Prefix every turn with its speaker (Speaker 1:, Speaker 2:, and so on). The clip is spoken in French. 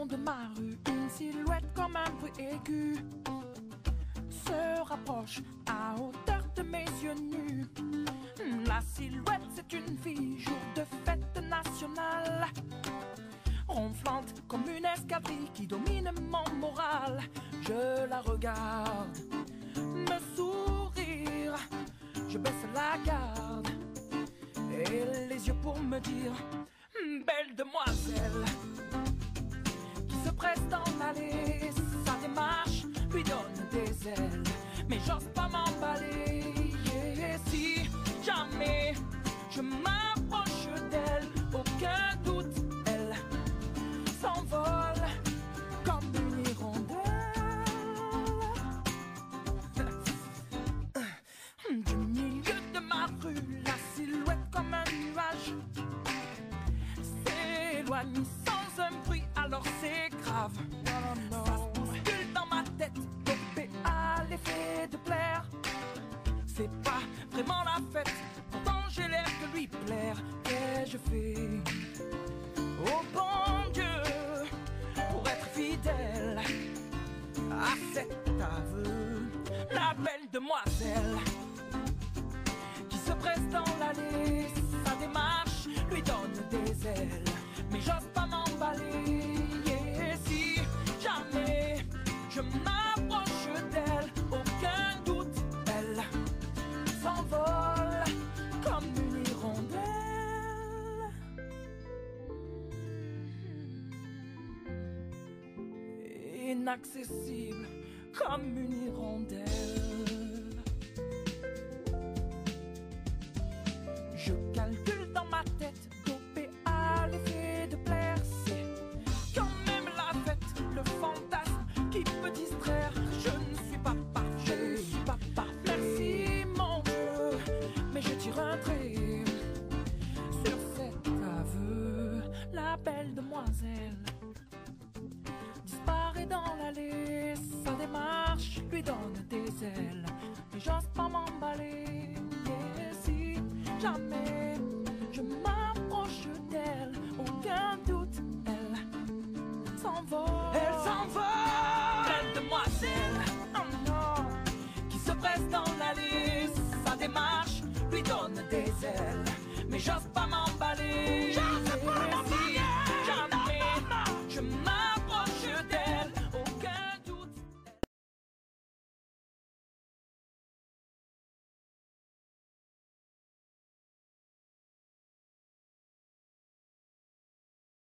Speaker 1: de ma rue, une silhouette comme un bruit aigu se rapproche à hauteur de mes yeux nus. La silhouette, c'est une fille, jour de fête nationale, ronflante comme une escadrille qui domine mon moral. Je la regarde me sourire, je baisse la garde et les yeux pour me dire: belle demoiselle. Qui se presse dans l'allée, sa démarche lui donne des ailes, mais j'ose pas m'emballer. Et si jamais je m'approche d'elle, aucun doute, elle s'envole comme une hirondelle. Du milieu de ma rue, la silhouette comme un nuage s'éloigne sans un bruit, alors c'est grave. Ça se bouscule dans ma tête, dopé à l'effet de plaire. C'est pas vraiment la fête, pourtant j'ai l'air de lui plaire. Qu'ai-je fait, oh bon Dieu, pour être fidèle à cet aveu? La belle demoiselle qui se presse dans l'allée, sa démarche lui donne des ailes, mais j'ose pas m'emballer. Et si jamais je m'approche d'elle, aucun doute, elle s'envole comme une hirondelle. Inaccessible comme une hirondelle. Je calcule dans ma tête, dopé à l'effet de plaire. C'est quand même la fête, le fantasme qui peut distraire. Je ne suis pas parfait, je suis pas parfait. Merci mon Dieu, mais je tire un trait sur cet aveu. La belle demoiselle disparaît dans l'allée, sa démarche lui donne des ailes, mais j'ose pas m'emballer. Et si jamais je m'approche d'elle, aucun doute, elle s'envole.